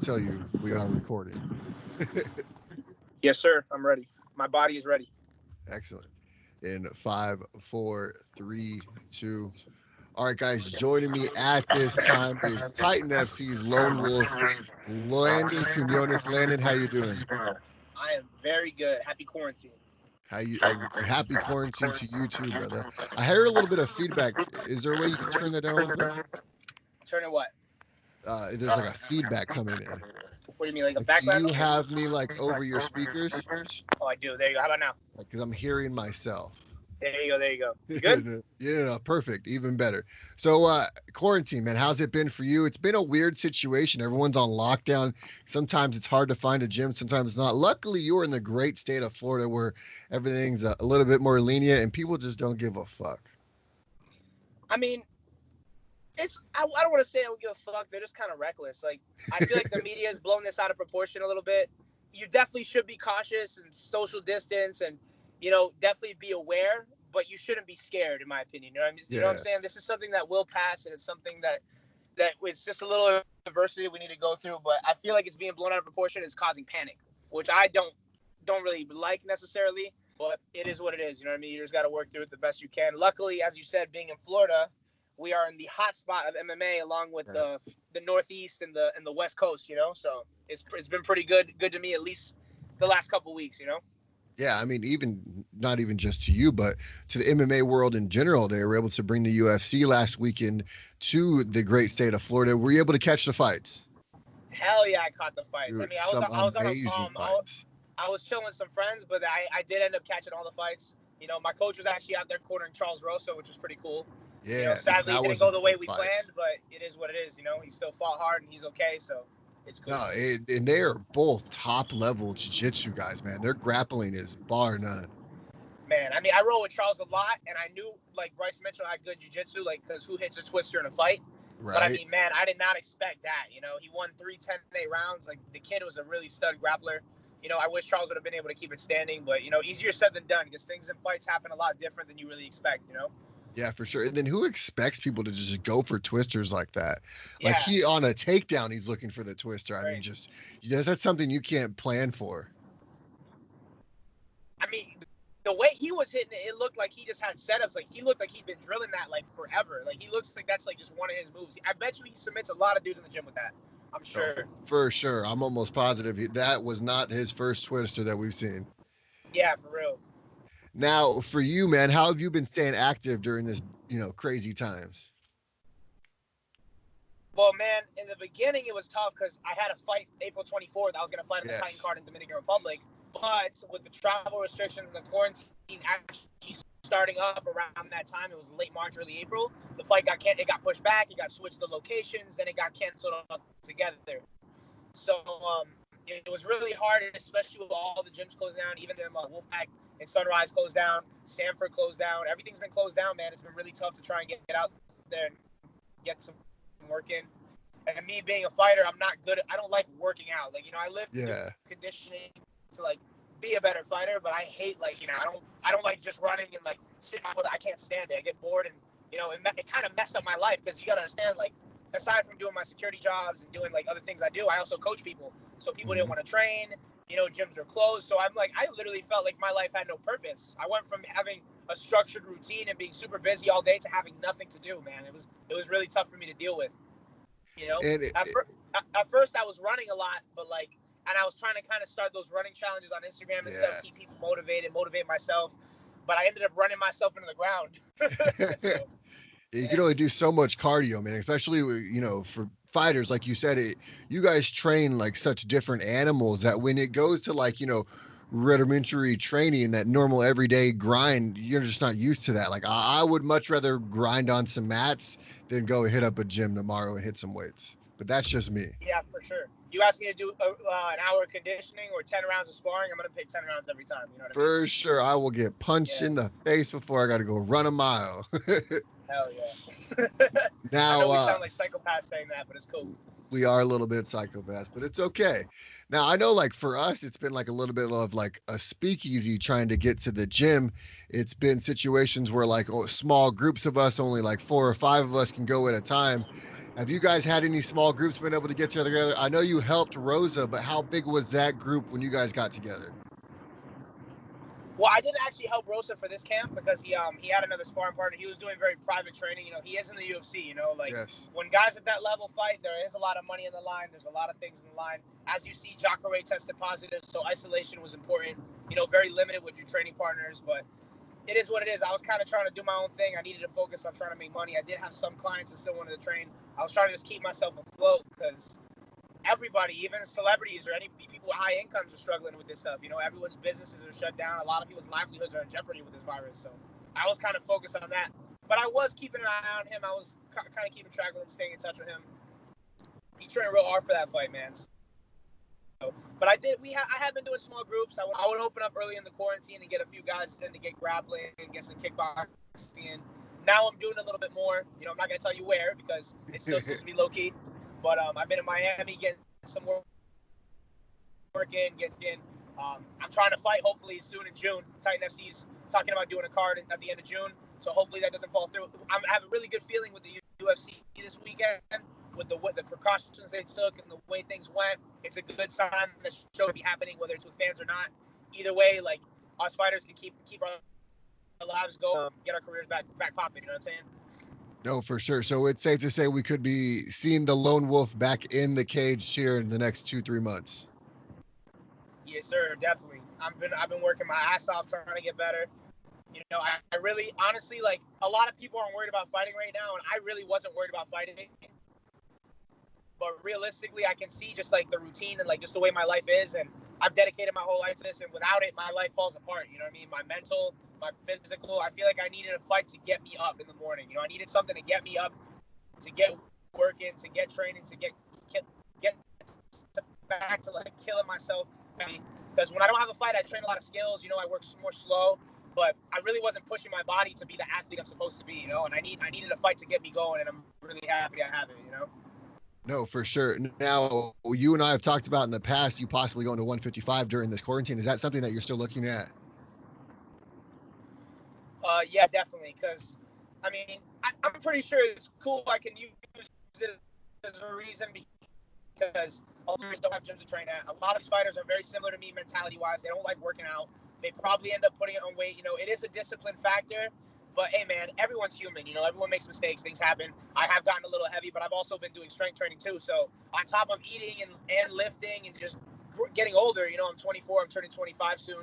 tell you we are recording. Yes, sir. I'm ready. My body is ready. Excellent. In 5, 4, 3, 2. All right, guys, joining me at this time is Titan FC's Lone Wolf, Landon Quiñones. Landon, how you doing? I am very good. Happy quarantine. How you? Happy quarantine to you too, brother. I heard a little bit of feedback. Is there a way you can turn that down a little bit? Turn it what? There's like a feedback coming in. What do you mean, like a Like, do background you noise? have me like over your speakers? Oh, I do. There you go. How about now? Like, because I'm hearing myself. There you go. There you go. You good? Yeah, no, perfect. Even better. So, quarantine, man, how's it been for you? It's been a weird situation. Everyone's on lockdown. Sometimes it's hard to find a gym. Sometimes it's not. Luckily, you're in the great state of Florida where everything's a little bit more lenient and people just don't give a fuck. I mean, I don't want to say I don't give a fuck. They're just kind of reckless. Like, I feel like the media has blown this out of proportion a little bit. You definitely should be cautious and social distance and, definitely be aware, but you shouldn't be scared, in my opinion. You know what I mean? You know what I'm saying? This is something that will pass, and it's something that it's just a little adversity we need to go through, but I feel like it's being blown out of proportion. It's causing panic, which I don't really like necessarily, but it is what it is. You know what I mean? You just got to work through it the best you can. Luckily, as you said, being in Florida, we are in the hot spot of MMA along with the Northeast and the West Coast, so it's been pretty good to me, at least the last couple of weeks, Yeah, I mean, not even just to you, but to the MMA world in general. They were able to bring the UFC last weekend to the great state of Florida. Were you able to catch the fights? Hell yeah, I caught the fights. Dude, I mean, I was on fights. I was chilling with some friends, but I did end up catching all the fights. My coach was actually out there cornering Charles Rosa, which was pretty cool. Yeah, sadly it didn't go the way we planned, but it is what it is. He still fought hard and he's okay, so it's cool. No, and they are both top level jiu-jitsu guys, man. Their grappling is bar none. Man, I mean, I roll with Charles a lot, and I knew like Bryce Mitchell had good jiu-jitsu, like because who hits a twister in a fight? Right. But I mean, man, I did not expect that. He won 3 10-8 rounds. Like the kid was a really stud grappler. I wish Charles would have been able to keep it standing, but easier said than done because things in fights happen a lot different than you really expect. Yeah, for sure. And then who expects people to just go for twisters like that? Yeah. Like he on a takedown, he's looking for the twister. Right. I mean, that's something you can't plan for. I mean, the way he was hitting it, it looked like he just had setups. Like he looked like he'd been drilling that like forever. Like he looks like that's like just one of his moves. I bet you he submits a lot of dudes in the gym with that. I'm sure. Oh, for sure. I'm almost positive that was not his first twister that we've seen. Yeah, for real. Now, for you, man, how have you been staying active during this, crazy times? Well, man, in the beginning, it was tough because I had a fight April 24th. I was going to fight in the Titan card in Dominican Republic. But with the travel restrictions and the quarantine actually starting up around that time, it was late March, early April, the fight got pushed back. It got switched to locations. Then it got canceled altogether. So it was really hard, especially with all the gyms closed down, even the Wolfpack and Sunrise closed down, Sanford closed down. Everything's been closed down, man. It's been really tough to try and get out there and get some work in. And me being a fighter, I'm not good. I don't like working out. Like, I live conditioning to like be a better fighter, but I hate like, I don't like just running and like sitting on foot. I can't stand it. I get bored, and it kind of messed up my life because you got to understand, like, aside from doing my security jobs and doing like other things I do, I also coach people. So people didn't want to train. Gyms are closed. So I'm like, I literally felt like my life had no purpose. I went from having a structured routine and being super busy all day to having nothing to do, man. It was really tough for me to deal with. At first I was running a lot, but like, and I was trying to kind of start those running challenges on Instagram and stuff, keep people motivate myself. But I ended up running myself into the ground. So, you can only do so much cardio, man, especially, for fighters. Like you said, you guys train like such different animals that when it goes to like, rudimentary training, that normal everyday grind, you're just not used to that. Like I would much rather grind on some mats than go hit up a gym tomorrow and hit some weights. But that's just me. Yeah, for sure. You ask me to do an hour of conditioning or 10 rounds of sparring, I'm going to pick 10 rounds every time. You know what I mean? For sure. I will get punched in the face before I got to go run a mile. Hell yeah. Now, I know we sound like psychopaths saying that, but it's cool. We are a little bit psychopaths, but it's okay. Now, I know like for us, it's been like a little bit of like a speakeasy trying to get to the gym. It's been situations where like small groups of us, only like 4 or 5 of us can go at a time. Have you guys had any small groups been able to get together? I know you helped Rosa, but how big was that group when you guys got together? Well, I didn't actually help Rosa for this camp because he had another sparring partner. He was doing very private training. You know, he is in the UFC. You know, like Yes. when guys at that level fight, there is a lot of money in the line. There's a lot of things in the line. As you see, Jacare tested positive, so isolation was important. You know, very limited with your training partners, but it is what it is. I was kind of trying to do my own thing. I needed to focus on trying to make money. I did have some clients that still wanted to train. I was trying to just keep myself afloat because everybody, even celebrities or any people with high incomes, are struggling with this stuff. You know, everyone's businesses are shut down. A lot of people's livelihoods are in jeopardy with this virus. So I was kind of focused on that. But I was keeping an eye on him. I was kind of keeping track of him, staying in touch with him. He trained real hard for that fight, man. So, but I have been doing small groups. I would open up early in the quarantine and get a few guys in to get grappling and get some kickboxing. Now I'm doing a little bit more. You know, I'm not going to tell you where because it's still supposed to be low key. But I've been in Miami getting some work in. I'm trying to fight hopefully soon in June. Titan FC's talking about doing a card at the end of June. So hopefully that doesn't fall through. I have a really good feeling with the UFC this weekend. With the precautions they took and the way things went, it's a good sign the show will be happening, whether it's with fans or not. Either way, like us fighters can keep our lives going, get our careers back popping. You know what I'm saying? No, for sure. So it's safe to say we could be seeing the Lone Wolf back in the cage here in the next 2-3 months. Yes, sir, definitely. I've been working my ass off trying to get better. You know, I really honestly, like, a lot of people aren't worried about fighting right now, and I really wasn't worried about fighting. But realistically, I can see just like the routine and like just the way my life is, and I've dedicated my whole life to this, and without it, my life falls apart. You know what I mean? My mental, my physical. I feel like I needed a fight to get me up in the morning. You know, I needed something to get me up, to get working, to get training, to get back to like killing myself. Because when I don't have a fight, I train a lot of skills. You know, I work more slow, but I really wasn't pushing my body to be the athlete I'm supposed to be. You know, and I needed a fight to get me going, and I'm really happy I have it. You know. No, for sure. Now, you and I have talked about in the past you possibly going to 155 during this quarantine. Is that something that you're still looking at? Yeah, definitely. Because, I mean, I'm pretty sure it's cool. I can use it as a reason because all fighters don't have gyms to train at. A lot of these fighters are very similar to me mentality-wise. They don't like working out. They probably end up putting on weight. You know, it is a discipline factor. But, hey, man, everyone's human. You know, everyone makes mistakes. Things happen. I have gotten a little heavy, but I've also been doing strength training, too. So on top of eating and lifting and just getting older, you know, I'm 24. I'm turning 25 soon.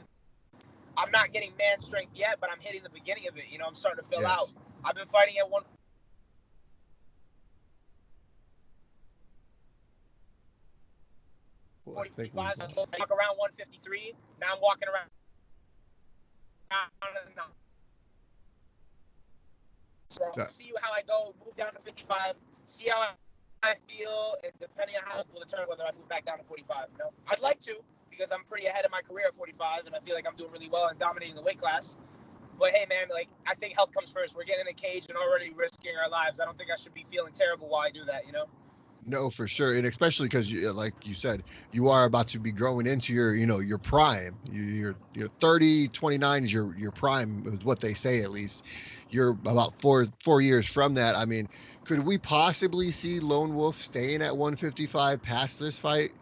I'm not getting man strength yet, but I'm hitting the beginning of it. You know, I'm starting to fill out. I've been fighting at 145. I walk around 153. Now I'm walking around. So I'll see how I go, move down to 55, see how I feel, and depending on how it will determine whether I move back down to 45. You know, I'd like to because I'm pretty ahead of my career at 45, and I feel like I'm doing really well and dominating the weight class. But hey, man, like I think health comes first. We're getting in the cage and already risking our lives. I don't think I should be feeling terrible while I do that. You know. No, for sure, and especially because, like you said, you are about to be growing into your prime. You're 30, 29 is your prime, is what they say at least. You're about four years from that. I mean, could we possibly see Lone Wolf staying at 155 past this fight?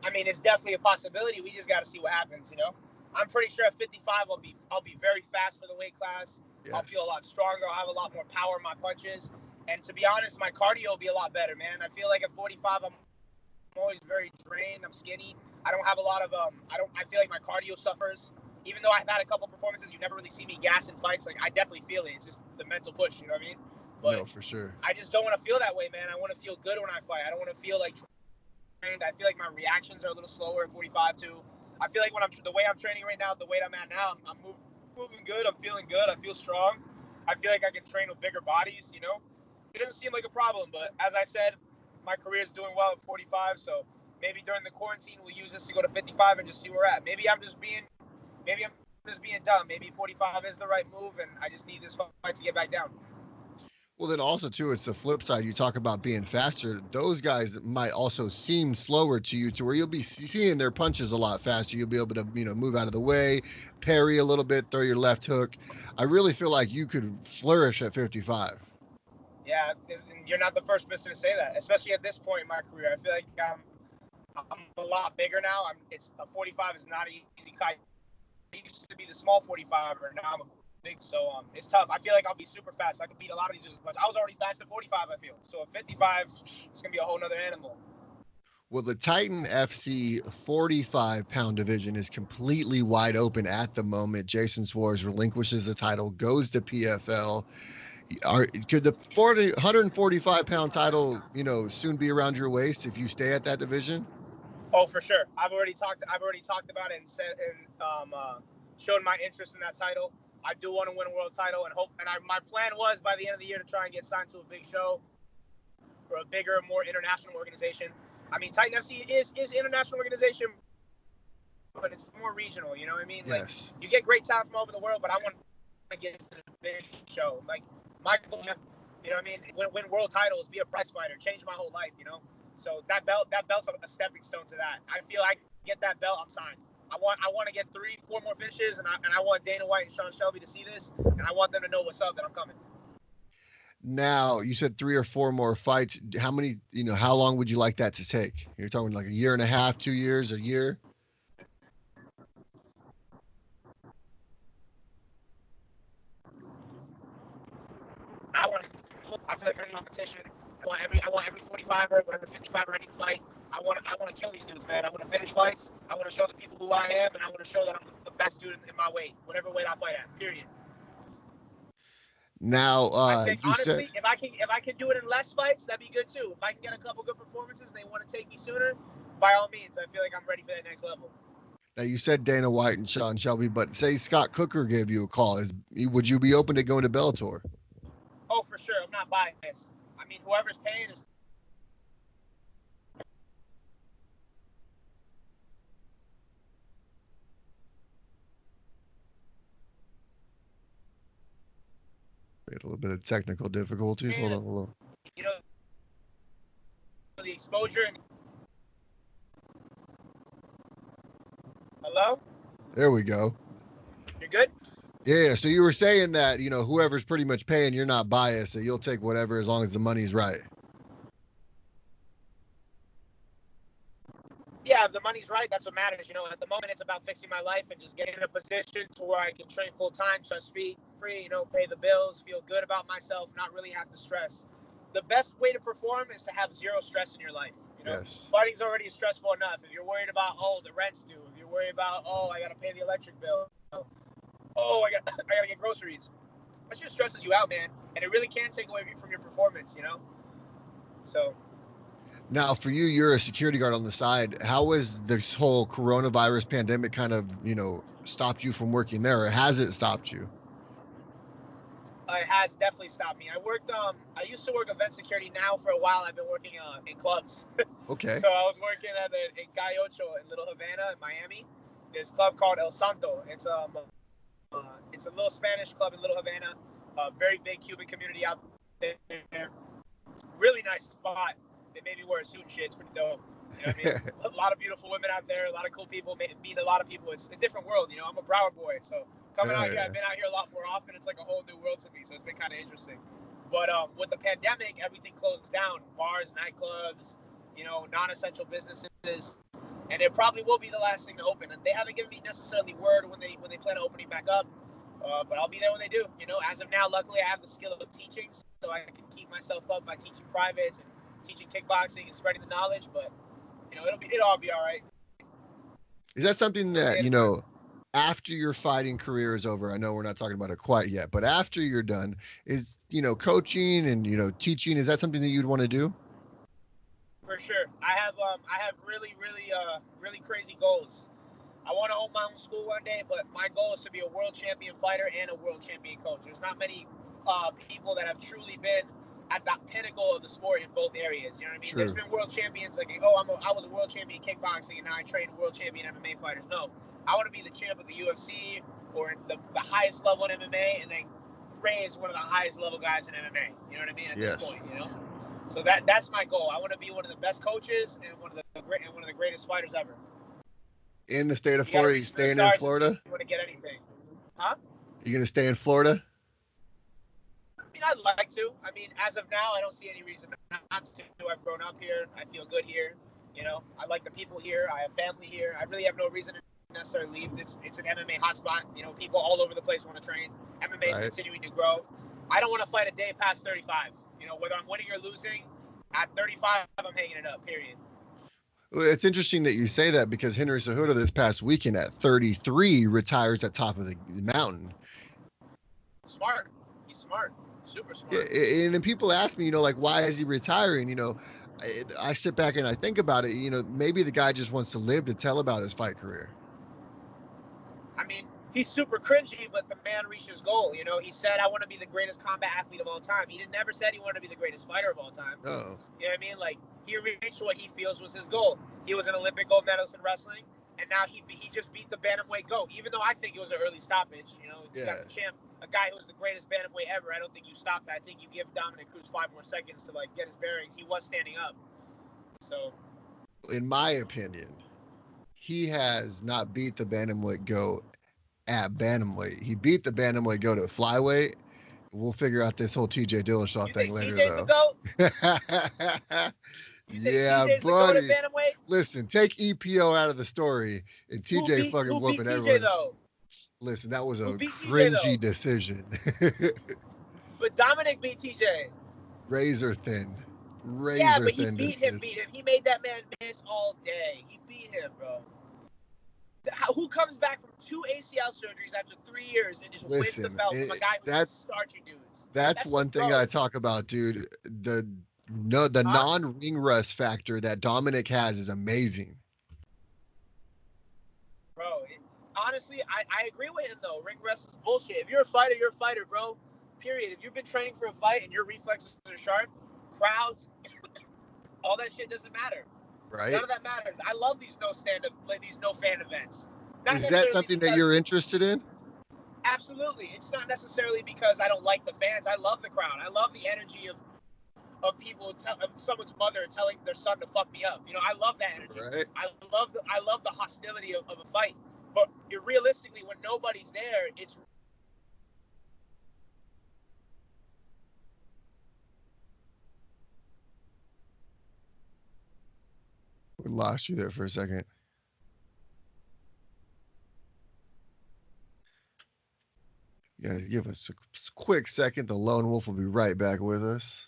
I mean, it's definitely a possibility. We just got to see what happens. You know, I'm pretty sure at 55 I'll be very fast for the weight class. Yes. I'll feel a lot stronger. I'll have a lot more power in my punches. And to be honest, my cardio will be a lot better, man. I feel like at 45, I'm always very drained. I'm skinny. I don't have a lot of, I feel like my cardio suffers. Even though I've had a couple performances, you never really see me gas in fights. Like, I definitely feel it. It's just the mental push, you know what I mean? But no, for sure. I just don't want to feel that way, man. I want to feel good when I fight. I don't want to feel like trained. I feel like my reactions are a little slower at 45 too. I feel like the way I'm training right now, the weight I'm at now, I'm moving good. I'm feeling good. I feel strong. I feel like I can train with bigger bodies, you know? It doesn't seem like a problem, but as I said, my career is doing well at 45, so maybe during the quarantine we'll use this to go to 55 and just see where we're at. Maybe I'm just being dumb. Maybe 45 is the right move, and I just need this fight to get back down. Well, then also, too, it's the flip side. You talk about being faster. Those guys might also seem slower to you, to where you'll be seeing their punches a lot faster. You'll be able to, move out of the way, parry a little bit, throw your left hook. I really feel like you could flourish at 55. Yeah, you're not the first person to say that, especially at this point in my career. I feel like I'm a lot bigger now. It's a 45 is not an easy cut. It used to be the small 45, or now I'm big, so it's tough. I feel like I'll be super fast. I can beat a lot of these dudes. I was already fast at 45. I feel so at 55, it's gonna be a whole nother animal. Well, the Titan FC 45-pound division is completely wide open at the moment. Jason Suarez relinquishes the title, goes to PFL. Could the 145-pound title, soon be around your waist if you stay at that division? Oh, for sure. I've already talked about it and said showed my interest in that title. I do want to win a world title my plan was by the end of the year to try and get signed to a big show or a bigger, more international organization. I mean, Titan FC is international organization, but it's more regional. You know what I mean? Yes. Like, you get great talent from all over the world, but I want to get to the big show. Like, Michael, you know what I mean? Win world titles, be a prize fighter, change my whole life. So that belt's a stepping stone to that. I feel I get that belt, I'm signed. I want to get 3-4 more finishes, and I want Dana White and Sean Shelby to see this, and I want them to know what's up, that I'm coming. Now, you said 3 or 4 more fights. How many, how long would you like that to take? You're talking like a year and a half, 2 years, a year? I feel like every competition, I want every 45er, whatever 55er I need to fight. I want to kill these dudes, man. I want to finish fights. I want to show the people who I am, and I want to show that I'm the best dude in my weight, whatever weight I fight at. Period. Now, I think, honestly, if I can do it in less fights, that'd be good too. If I can get a couple good performances and they want to take me sooner, by all means, I feel like I'm ready for that next level. Now, you said Dana White and Sean Shelby, but say Scott Cooker gave you a call. Would you be open to going to Bellator? Oh, for sure. I'm not biased. I mean, whoever's paying is. We had a little bit of technical difficulties. Hold on. The exposure. Hello? There we go. You're good? Yeah, so you were saying that, whoever's pretty much paying, you're not biased, so you'll take whatever as long as the money's right. Yeah, if the money's right, that's what matters. At the moment, it's about fixing my life and just getting in a position to where I can train full time, stress free, pay the bills, feel good about myself, not really have to stress. The best way to perform is to have zero stress in your life. Yes. Fighting's already stressful enough. If you're worried about, the rent's due, if you're worried about, I got to pay the electric bill, I got to get groceries. That just stresses you out, man. And it really can take away from your performance, So. Now, for you, you're a security guard on the side. How has this whole coronavirus pandemic kind of, stopped you from working there, or has it stopped you? It has definitely stopped me. I used to work event security. Now, for a while, I've been working in clubs. Okay. So I was working at Gaethje in Little Havana in Miami. This club called El Santo. It's a little Spanish club in Little Havana. A very big Cuban community out there. Really nice spot. They made me wear a suit and shit. It's pretty dope. You know what I mean? A lot of beautiful women out there, a lot of cool people, meet a lot of people. It's a different world, I'm a Broward boy, so coming out here, I've been out here a lot more often. It's like a whole new world to me, so it's been kind of interesting. But with the pandemic, everything closed down. Bars, nightclubs, non-essential businesses, and it probably will be the last thing to open. And they haven't given me necessarily word when they plan on opening back up, but I'll be there when they do. As of now, luckily, I have the skill of teaching, so I can keep myself up by teaching privates and teaching kickboxing and spreading the knowledge, but it'll all be all right. Is that something that after your fighting career is over? I know we're not talking about it quite yet, but after you're done, is coaching and teaching, is that something that you'd want to do? For sure. I have really crazy goals. I want to own my own school one day, but my goal is to be a world champion fighter and a world champion coach. There's not many people that have truly been at that pinnacle of the sport in both areas. You know what I mean? True. There's been world champions like, I was a world champion kickboxing and now I train world champion MMA fighters. No, I want to be the champ of the UFC or the highest level in MMA and then raise one of the highest level guys in MMA. You know what I mean? At this point, So that's my goal. I want to be one of the best coaches and one of the greatest fighters ever. In the state of Florida, you staying in Florida? You want to get anything? Huh? You gonna stay in Florida? mean, I'd like to. I mean, as of now, I don't see any reason not to. I've grown up here. I feel good here. You know, I like the people here. I have family here. I really have no reason to necessarily leave. It's an MMA hotspot. You know, people all over the place want to train. MMA is continuing to grow. I don't want to fight a day past 35. You know, whether I'm winning or losing, at 35, I'm hanging it up, period. Well, it's interesting that you say that because Henry Cejudo this past weekend at 33 retires at top of the mountain. Smart. He's smart. Super smart. Yeah, and then people ask me, you know, like, why is he retiring? You know, I sit back and I think about it. You know, maybe the guy just wants to live to tell about his fight career. I mean, he's super cringy, but the man reached his goal. You know, he said, I want to be the greatest combat athlete of all time. He never said he wanted to be the greatest fighter of all time. Oh. You know what I mean? Like, he reached what he feels was his goal. He was an Olympic gold medalist in wrestling, and now he just beat the bantamweight GOAT, even though I think it was an early stoppage. You know, you got the champ, a guy who was the greatest bantamweight ever. I don't think you stop that. I think you give Dominic Cruz 5 more seconds to, like, get his bearings. He was standing up. So, in my opinion, he has not beat the bantamweight GOAT at bantamweight. He beat the bantamweight GOAT at flyweight. We'll figure out this whole TJ Dillashaw thing later, TJ's though. The GOAT? Yeah, buddy. Listen, take EPO out of the story, and TJ fucking whooping everyone. Though? Listen, that was a cringy decision. But Dominic beat TJ. Razor thin. Yeah, but he beat him. He made that man miss all day. He beat him, bro. Who comes back from 2 ACL surgeries after 3 years and just wins the belt from a guy who's just starching dudes? That's one thing I talk about, dude. The non-ring rust factor that Dominic has is amazing. Bro, honestly, I agree with him, though. Ring rust is bullshit. If you're a fighter, you're a fighter, bro. Period. If you've been training for a fight and your reflexes are sharp, crowds, all that shit doesn't matter. Right. None of that matters. I love these no fan events. Is that something that you're interested in? Absolutely. It's not necessarily because I don't like the fans. I love the crowd. I love the energy of people, of someone's mother telling their son to fuck me up. You know, I love that energy. Right. I love the hostility of a fight. But realistically, when nobody's there, it's We lost you there for a second. Yeah, give us a quick second. The Lone Wolf will be right back with us.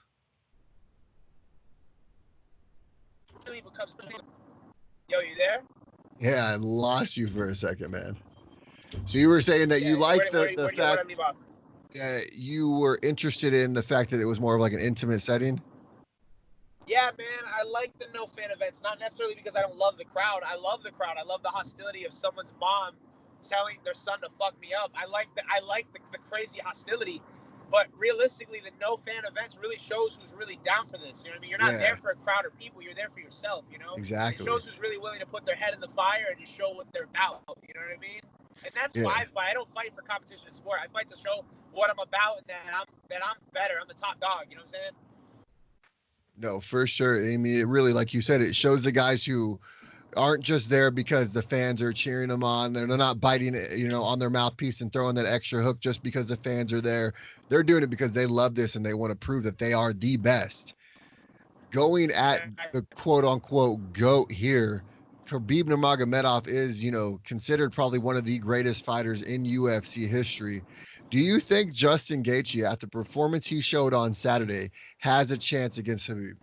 Yo, you there? Yeah, I lost you for a second, man. So you were saying that you liked the fact you were interested in the fact that it was more of like an intimate setting? Yeah, man, I like the no fan events. Not necessarily because I don't love the crowd. I love the crowd. I love the hostility of someone's mom telling their son to fuck me up. I like the crazy hostility. But realistically, the no fan events really shows who's really down for this. You know what I mean? You're not there for a crowd of people. You're there for yourself, you know? Exactly. It shows who's really willing to put their head in the fire and just show what they're about. You know what I mean? And that's why I fight. I don't fight for competition in sport. I fight to show what I'm about and that I'm better. I'm the top dog. You know what I'm saying? No, for sure. I mean, it really, like you said, it shows the guys who aren't just there because the fans are cheering them on. They're not biting, on their mouthpiece and throwing that extra hook just because the fans are there. They're doing it because they love this and they want to prove that they are the best. Going at the quote-unquote GOAT here, Khabib Nurmagomedov is, considered probably one of the greatest fighters in UFC history. Do you think Justin Gaethje, at the performance he showed on Saturday, has a chance against Khabib?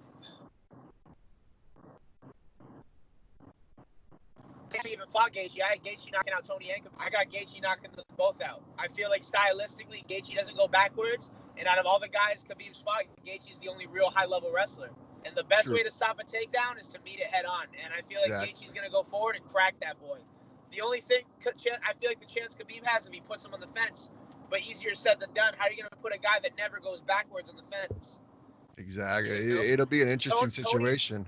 I even fought Gaethje. I had Gaethje knocking out Tony and I got Gaethje knocking them both out. I feel like stylistically, Gaethje doesn't go backwards. And out of all the guys Khabib's fought, Gaethje is the only real high-level wrestler. And the best way to stop a takedown is to meet it head-on. And I feel like Gaethje's going to go forward and crack that boy. The only thing I feel like the chance Khabib has if he puts him on the fence, but easier said than done. How are you going to put a guy that never goes backwards on the fence? Exactly. It'll be an interesting situation.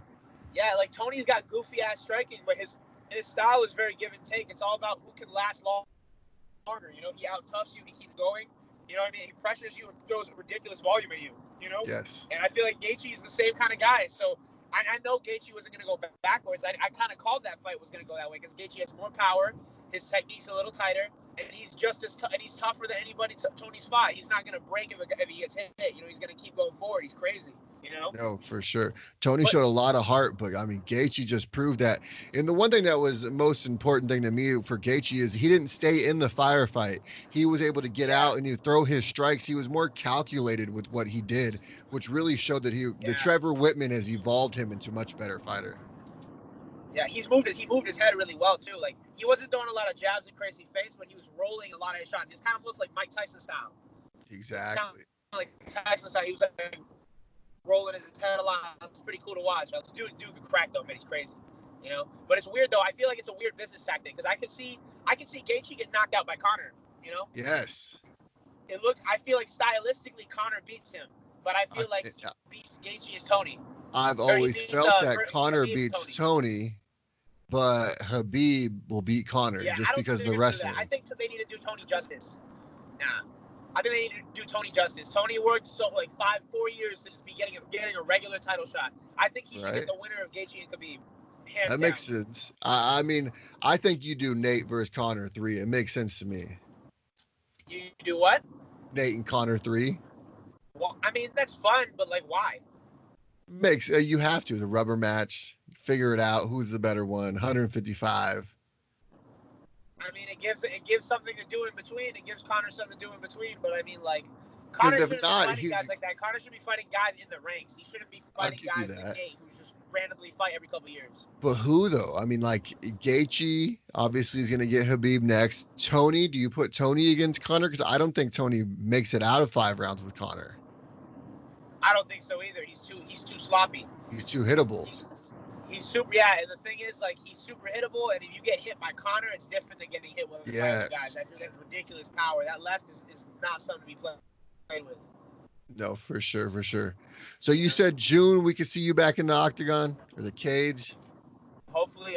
Like Tony's got goofy-ass striking, but his style is very give and take. It's all about who can last longer. He out-toughs you. He keeps going. You know what I mean? He pressures you and throws ridiculous volume at you, Yes. And I feel like Gaethje is the same kind of guy. So I know Gaethje wasn't going to go backwards. I kind of called that fight was going to go that way because Gaethje has more power. His technique's a little tighter. and he's just as and he's tougher than anybody Tony's fought. He's not gonna break if he gets hit. You know, he's gonna keep going forward. He's crazy. You know? No, for sure. Tony showed a lot of heart, but I mean, Gaethje just proved that. And the one thing that was the most important thing to me for Gaethje is he didn't stay in the firefight. He was able to get out and he throw his strikes. He was more calculated with what he did, which really showed that the Trevor Whitman has evolved him into a much better fighter. Yeah, he moved his head really well too. Like, he wasn't throwing a lot of jabs and crazy feints, but he was rolling a lot of his shots. It's kind of almost like Mike Tyson style. Exactly. Like Tyson style. He was like rolling his head a lot. It's pretty cool to watch. Dude could crack though, man. He's crazy, you know. But it's weird though. I feel like it's a weird business tactic because I can see Gaethje get knocked out by Conor. You know. Yes. I feel like stylistically Conor beats him, but I feel like he beats Gaethje and Tony. I've always felt that Conor beats Tony, but Khabib will beat Conor just because of the wrestling. I think they need to do Tony justice. Nah. I think they need to do Tony justice. Tony worked 4 years to just be getting a regular title shot. I think he should get the winner of Gaethje and Khabib. Hands down. Makes sense. I mean, I think you do Nate versus Conor 3. It makes sense to me. You do what? Nate and Conor 3. Well, I mean, that's fun, but like, why? You have to. The rubber match. Figure it out. Who's the better one? 155. I mean, it gives something to do in between. It gives Conor something to do in between. But I mean, like, Conor shouldn't be fighting guys like that. Conor should be fighting guys in the ranks. He shouldn't be fighting guys like Nate, who just randomly fight every couple of years. But who though? I mean, like, Gaethje obviously is going to get Khabib next. Tony, do you put Tony against Conor? Because I don't think Tony makes it out of 5 rounds with Conor. I don't think so either. He's too sloppy. He's too hittable. He's super, and the thing is, like, he's super hittable, and if you get hit by Conor, it's different than getting hit with guys. That dude has ridiculous power. That left is not something to be played with. No, for sure. So you said June we could see you back in the octagon or the cage? Hopefully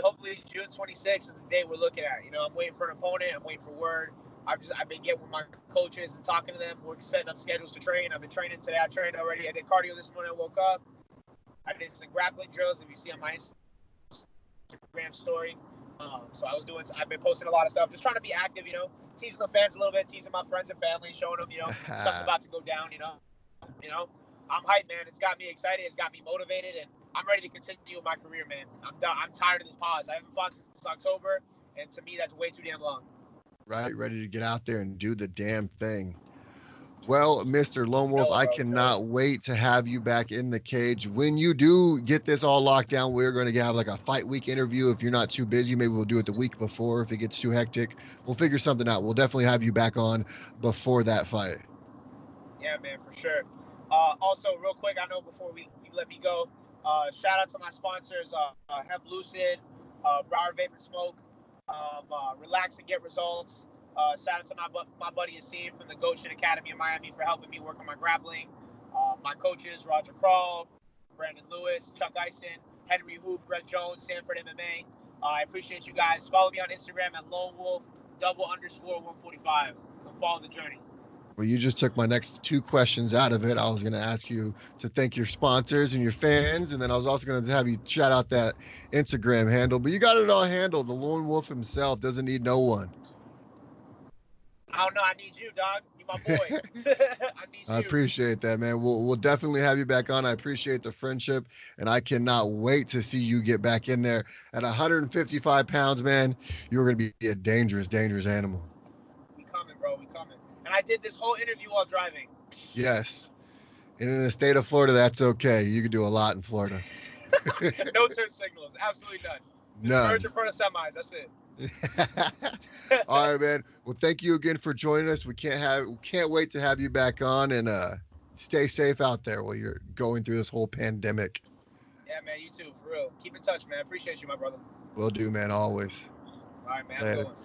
June 26th is the date we're looking at. You know, I'm waiting for an opponent. I'm waiting for word. I've been getting with my coaches and talking to them. We're setting up schedules to train. I've been training today. I trained already. I did cardio this morning. I woke up. I did some grappling drills, if you see on my Instagram story. So I've been posting a lot of stuff, just trying to be active, you know, teasing the fans a little bit, teasing my friends and family, showing them, you know, stuff's about to go down, you know. I'm hyped, man. It's got me excited. It's got me motivated, and I'm ready to continue my career, man. I'm done. I'm tired of this pause. I haven't fought since October, and to me, that's way too damn long. Right, ready to get out there and do the damn thing. Well, Mr. LoneWolf, I cannot wait to have you back in the cage. When you do get this all locked down, we're going to have like a fight week interview. If you're not too busy, maybe we'll do it the week before. If it gets too hectic, we'll figure something out. We'll definitely have you back on before that fight. Yeah, man, for sure. Also, real quick, I know before we let me go, shout out to my sponsors, Hemp Lucid, Briar Vapor Smoke, Relax and Get Results. Shout out to my buddy Asim from the Goshen Academy in Miami for helping me work on my grappling. My coaches, Roger Crawl, Brandon Lewis, Chuck Eisen, Henry Hoof, Greg Jones, Sanford MMA. I appreciate you guys. Follow me on Instagram at LoneWolf _145. Come follow the journey. Well, you just took my next 2 questions out of it. I was going to ask you to thank your sponsors and your fans, and then I was also going to have you shout out that Instagram handle. But you got it all handled. The Lone Wolf himself doesn't need no one. I don't know. I need you, dog. You my boy. I need you. I appreciate that, man. We'll definitely have you back on. I appreciate the friendship, and I cannot wait to see you get back in there. At 155 pounds, man, you're going to be a dangerous, dangerous animal. We coming, bro. We coming. And I did this whole interview while driving. Yes. And in the state of Florida, that's okay. You can do a lot in Florida. No turn signals. Absolutely none. None. Merge in front of semis. That's it. All right, man. Well, thank you again for joining us. We can't wait to have you back on, and stay safe out there while you're going through this whole pandemic. Yeah, man. You too, for real. Keep in touch, man. Appreciate you, my brother. Will do, man. Always. All right, man. Later. Have a good one.